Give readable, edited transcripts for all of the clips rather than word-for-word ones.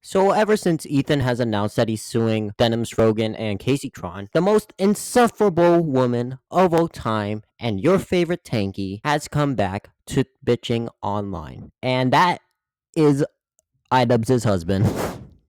So ever since Ethan has announced that he's suing Denim's Rogan and Casey Tron, the most insufferable woman of all time and your favorite tanky has come back to bitching online. And that is iDubbbz's husband.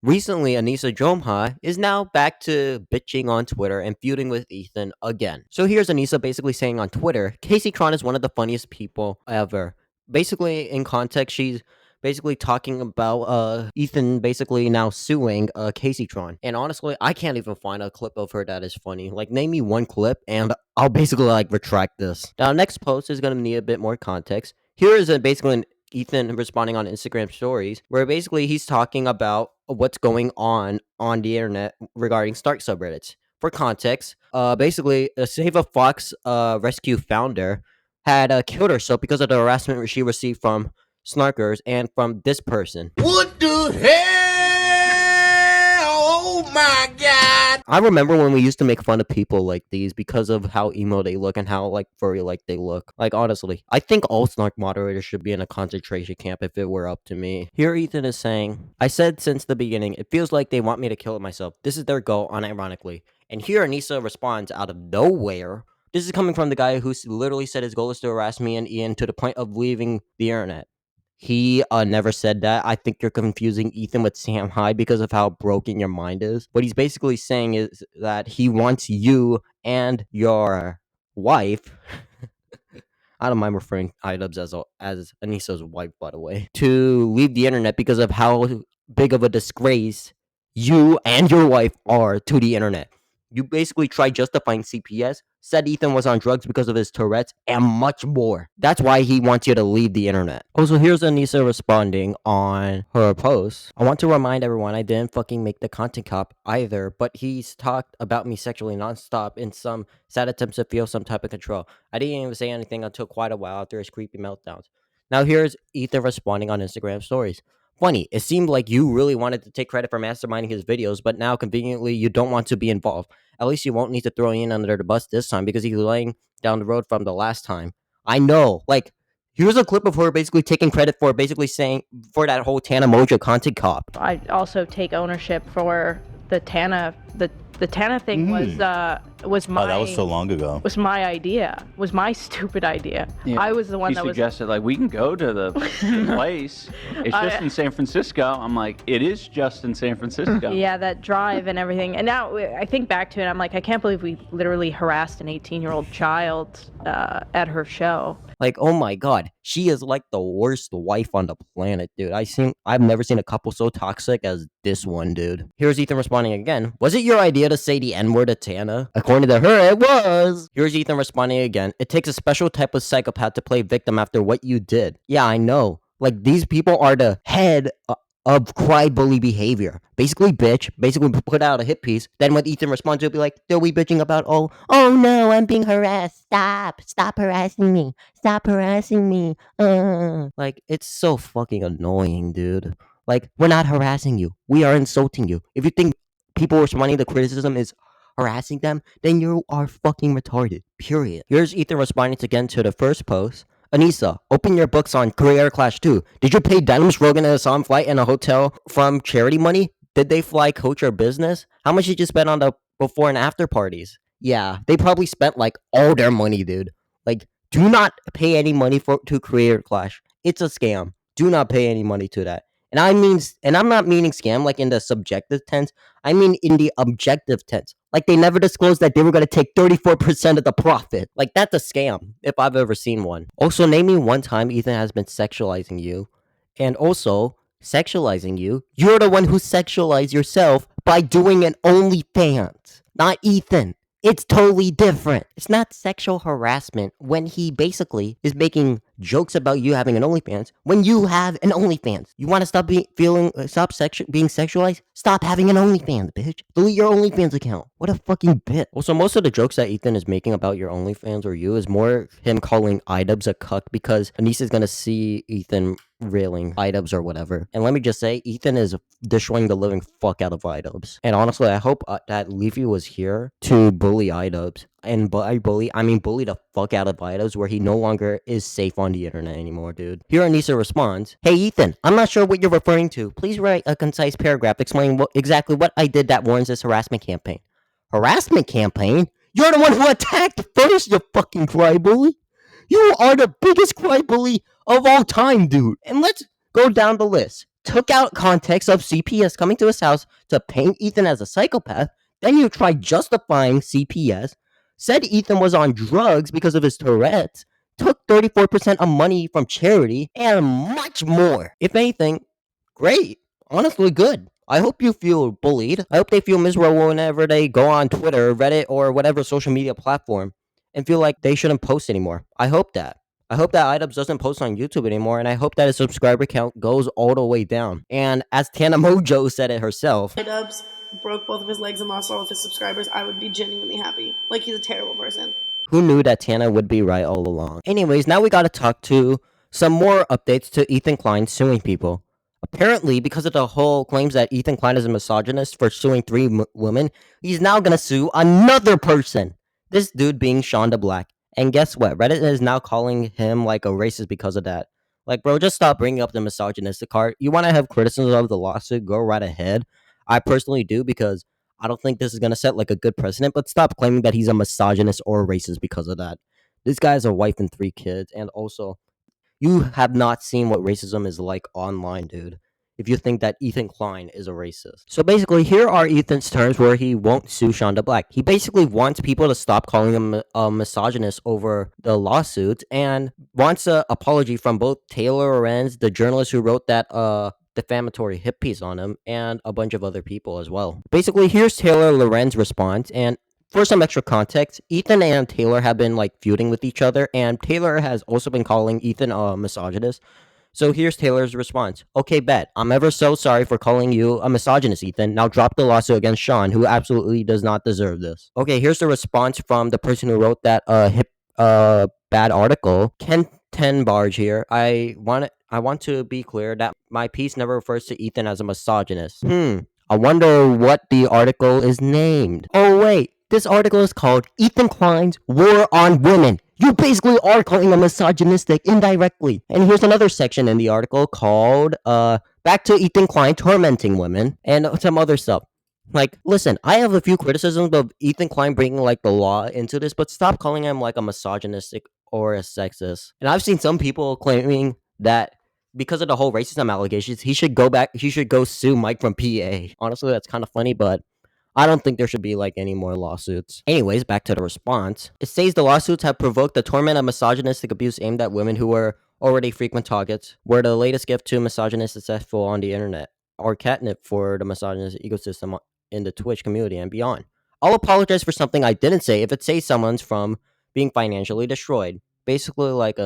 Recently, Anissa Jomha is now back to bitching on Twitter and feuding with Ethan again. So here's Anissa basically saying on Twitter, Casey Tron is one of the funniest people ever. Basically, in context, she's basically talking about Ethan basically now suing Casey Tron. And honestly, I can't even find a clip of her that is funny. Like, name me one clip and I'll basically like retract this. Now, next post is going to need a bit more context. Here is basically Ethan responding on Instagram stories, where basically he's talking about what's going on the internet regarding Stark subreddits. For context, basically, a Save a Fox rescue founder had killed herself because of the harassment she received from snarkers and from this person. What the hell? Oh my god! I remember when we used to make fun of people like these because of how emo they look and how like furry like they look. Like honestly, I think all snark moderators should be in a concentration camp if it were up to me. Here Ethan is saying, I said since the beginning, it feels like they want me to kill myself. This is their goal, unironically. And here Anissa responds out of nowhere. This is coming from the guy who literally said his goal is to harass me and Ian to the point of leaving the internet. He never said that. I think you're confusing Ethan with Sam Hyde because of how broken your mind is. What he's basically saying is that he wants you and your wife. I don't mind referring to iDubbbz as Anissa's wife, by the way, to leave the internet because of how big of a disgrace you and your wife are to the internet. You basically tried justifying CPS, said Ethan was on drugs because of his Tourette's, and much more. That's why he wants you to leave the internet. Also, here's Anissa responding on her post. I want to remind everyone I didn't fucking make the content cop either, but he's talked about me sexually nonstop in some sad attempts to feel some type of control. I didn't even say anything until quite a while after his creepy meltdowns. Now here's Ethan responding on Instagram stories. Funny, it seemed like you really wanted to take credit for masterminding his videos, but now conveniently you don't want to be involved. At least you won't need to throw Ian under the bus this time because he's laying down the road from the last time. I know. Like, here's a clip of her basically taking credit for basically saying for that whole Tana Mojo content cop. I also take ownership for the Tana thing was my that was so long ago. Was my idea. Was my stupid idea. Yeah. I was the one that suggested like we can go to the place. It's just in San Francisco. I'm like, it is just in San Francisco. Yeah, that drive and everything. And now I think back to it, I'm like, I can't believe we literally harassed an 18-year-old child at her show. Like, oh my god, she is like the worst wife on the planet, dude. I've never seen a couple so toxic as this one, dude. Here's Ethan responding again. Was it your idea to say the N-word to Tana? According to her, it was. Here's Ethan responding again. It takes a special type of psychopath to play victim after what you did. Yeah, I know. Like, these people are the head of Crybully behavior. Basically, bitch. Basically, put out a hit piece. Then when Ethan responds, he'll be like, they'll be bitching about, oh no, I'm being harassed. Stop harassing me. Stop harassing me. Like, it's so fucking annoying, dude. Like, we're not harassing you. We are insulting you. If you think people responding to criticism is harassing them, then you are fucking retarded. Period. Here's Ethan responding again to the first post. Anissa, open your books on Career Clash 2. Did you pay Denim's Rogan and Hassan flight and a hotel from charity money? Did they fly coach or business? How much did you spend on the before and after parties? Yeah, they probably spent like all their money, dude. Like, do not pay any money to Career Clash. It's a scam. Do not pay any money to that. And I'm not meaning scam like in the subjective tense. I mean in the objective tense. Like, they never disclosed that they were going to take 34% of the profit. Like, that's a scam, if I've ever seen one. Also, name me one time Ethan has been sexualizing you. And also, sexualizing you, you're the one who sexualized yourself by doing an OnlyFans. Not Ethan. It's totally different. It's not sexual harassment when he basically is making jokes about you having an OnlyFans when you have an OnlyFans. You want to stop being sexualized? Stop having an OnlyFans, bitch. Delete your OnlyFans account. What a fucking bitch. Also, most of the jokes that Ethan is making about your OnlyFans or you is more him calling iDubbbz a cuck because Anissa's gonna see Ethan railing iDubbbz or whatever. And let me just say, Ethan is destroying the living fuck out of iDubbbz. And honestly, I hope that Leafy was here to bully iDubbbz. and by bully, I mean bully the fuck out of iDubbbz, where he no longer is safe on the internet anymore, dude. Here Anissa responds, "Hey Ethan, I'm not sure what you're referring to. Please write a concise paragraph explaining exactly what I did that warrants this harassment campaign." Harassment campaign? You're the one who attacked first, you fucking crybully. You are the biggest crybully of all time, dude. And let's go down the list. Took out context of CPS coming to his house to paint Ethan as a psychopath. Then you tried justifying CPS. Said Ethan was on drugs because of his Tourette's. Took 34% of money from charity. And much more. If anything, great. Honestly, good. I hope you feel bullied. I hope they feel miserable whenever they go on Twitter, Reddit, or whatever social media platform and feel like they shouldn't post anymore. I hope that. I hope that iDubbbz doesn't post on YouTube anymore, and I hope that his subscriber count goes all the way down. And as Tana Mojo said it herself, iDubbbz broke both of his legs and lost all of his subscribers, I would be genuinely happy. Like, he's a terrible person. Who knew that Tana would be right all along? Anyways, now we gotta talk to some more updates to Ethan Klein suing people. Apparently, because of the whole claims that Ethan Klein is a misogynist for suing 3 women, he's now gonna sue another person. This dude being SeanDaBlack. And guess what? Reddit is now calling him like a racist because of that. Like, bro, just stop bringing up the misogynistic part. You want to have criticism of the lawsuit? Go right ahead. I personally do, because I don't think this is going to set like a good precedent, but stop claiming that he's a misogynist or a racist because of that. This guy has a wife and 3 kids, and also, you have not seen what racism is like online, dude, if you think that Ethan Klein is a racist. So basically, here are Ethan's terms where he won't sue SeanDaBlack. He basically wants people to stop calling him a misogynist over the lawsuit, and wants an apology from both Taylor Lorenz, the journalist who wrote that defamatory hit piece on him, and a bunch of other people as well. Basically, here's Taylor Lorenz's response, and for some extra context, Ethan and Taylor have been like feuding with each other, and Taylor has also been calling Ethan a misogynist. So here's Taylor's response. "Okay, bet. I'm ever so sorry for calling you a misogynist, Ethan. Now drop the lawsuit against Sean, who absolutely does not deserve this." Okay, here's the response from the person who wrote that bad article. Ken 10 Barge here. I want to be clear that my piece never refers to Ethan as a misogynist. I wonder what the article is named. Oh wait, this article is called Ethan Klein's War on Women. You basically are calling him misogynistic indirectly. And here's another section in the article called Back to Ethan Klein Tormenting Women, and some other stuff. Like, listen, I have a few criticisms of Ethan Klein bringing like the law into this, but stop calling him like a misogynistic or a sexist. And I've seen some people claiming that because of the whole racism allegations, he should go sue Mike from PA. Honestly, that's kind of funny, but I don't think there should be like any more lawsuits. Anyways, back to the response. It says the lawsuits have provoked the torment of misogynistic abuse aimed at women who were already frequent targets, were the latest gift to misogynist successful on the internet, or catnip for the misogynist ecosystem in the Twitch community and beyond. I'll apologize for something I didn't say if it says someone's from being financially destroyed. Basically like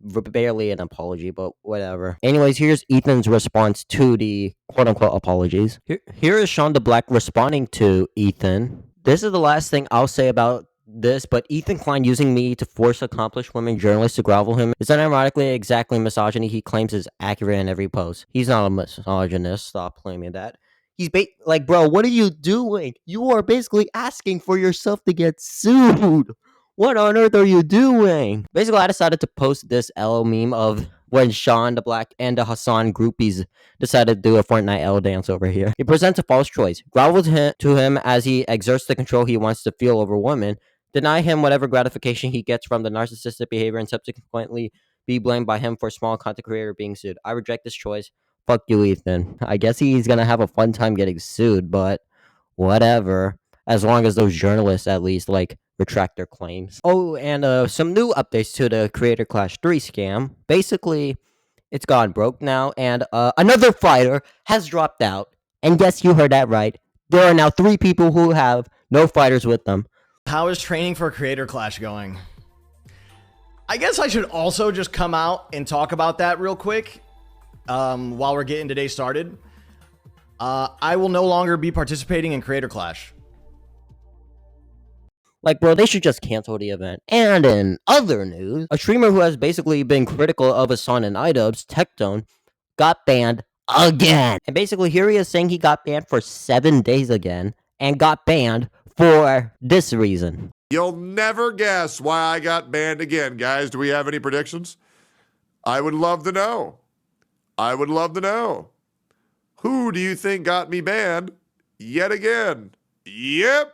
barely an apology, but whatever. Anyways, here's Ethan's response to the quote-unquote apologies. Here is SeanDaBlack responding to Ethan. "This is the last thing I'll say about this, but Ethan Klein using me to force accomplished women journalists to grovel him is unironically exactly misogyny he claims is accurate in every post. He's not a misogynist. Stop claiming that. He's like, bro, what are you doing? You are basically asking for yourself to get sued. What on earth are you doing?" Basically, I decided to post this L meme of when SeanDaBlack and the Hassan groupies decided to do a Fortnite L dance over here. He presents a false choice. Grovel to him as he exerts the control he wants to feel over women. Deny him whatever gratification he gets from the narcissistic behavior and subsequently be blamed by him for a small content creator being sued. I reject this choice. Fuck you, Ethan. I guess he's gonna have a fun time getting sued, but whatever. As long as those journalists at least like retract their claims. Oh, and some new updates to the Creator Clash 3 scam. Basically, it's gone broke now, and another fighter has dropped out. And yes, you heard that right. There are now 3 people who have no fighters with them. How is training for Creator Clash going? I guess I should also just come out and talk about that real quick while we're getting today started. I will no longer be participating in Creator Clash. Like, bro, they should just cancel the event. And in other news, a streamer who has basically been critical of Hassan and iDubbbz's, Tectone, got banned again. And basically, here he is saying he got banned for 7 days again, and got banned for this reason. You'll never guess why I got banned again, guys. Do we have any predictions? I would love to know. I would love to know. Who do you think got me banned yet again? Yep.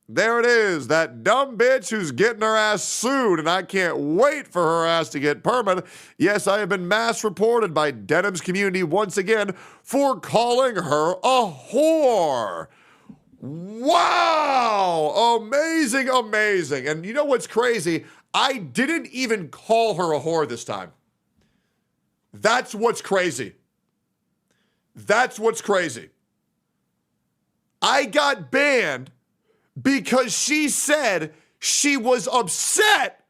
There it is. That dumb bitch who's getting her ass sued, and I can't wait for her ass to get permanent. Yes, I have been mass reported by Denim's community once again for calling her a whore. Wow! Amazing, amazing. And you know what's crazy? I didn't even call her a whore this time. That's what's crazy. That's what's crazy. I got banned because she said she was upset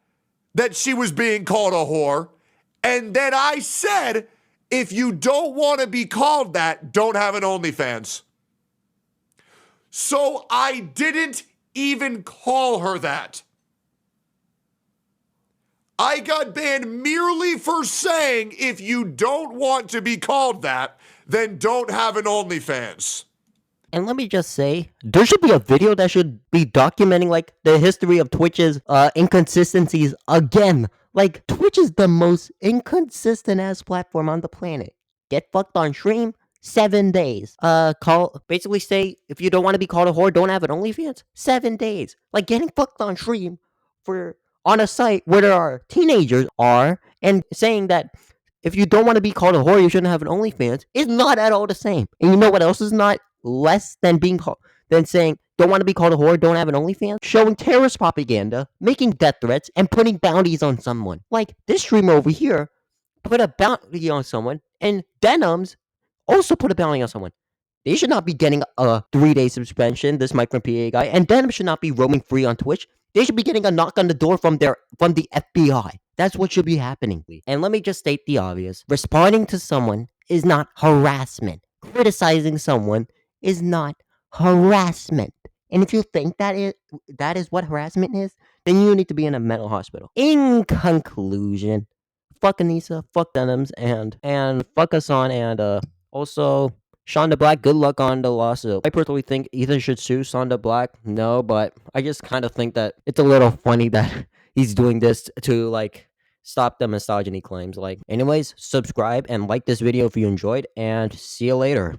that she was being called a whore. And then I said, if you don't want to be called that, don't have an OnlyFans. So I didn't even call her that. I got banned merely for saying, if you don't want to be called that, then don't have an OnlyFans. And let me just say, there should be a video that should be documenting, like, the history of Twitch's inconsistencies again. Like, Twitch is the most inconsistent-ass platform on the planet. Get fucked on stream, 7 days. Basically say, if you don't want to be called a whore, don't have an OnlyFans, 7 days. Like, getting fucked on stream on a site where there are teenagers and saying that if you don't want to be called a whore, you shouldn't have an OnlyFans, is not at all the same. And you know what else is not less than saying don't want to be called a whore, don't have an OnlyFans? Showing terrorist propaganda, making death threats, and putting bounties on someone. Like, this streamer over here put a bounty on someone, and Denims also put a bounty on someone. They should not be getting a 3-day suspension, this Mike from PA guy, and Denim should not be roaming free on Twitch. They should be getting a knock on the door from the FBI. That's what should be happening. And let me just state the obvious. Responding to someone is not harassment. Criticizing someone is not harassment. And if you think that is what harassment is, then you need to be in a mental hospital. In conclusion, fuck Anissa, fuck Denims, and fuck Hassan, and also SeanDaBlack, good luck on the lawsuit. I personally think Ethan should sue SeanDaBlack. No, but I just kind of think that it's a little funny that he's doing this to, like, stop the misogyny claims. Like, anyways, subscribe and like this video if you enjoyed, and see you later.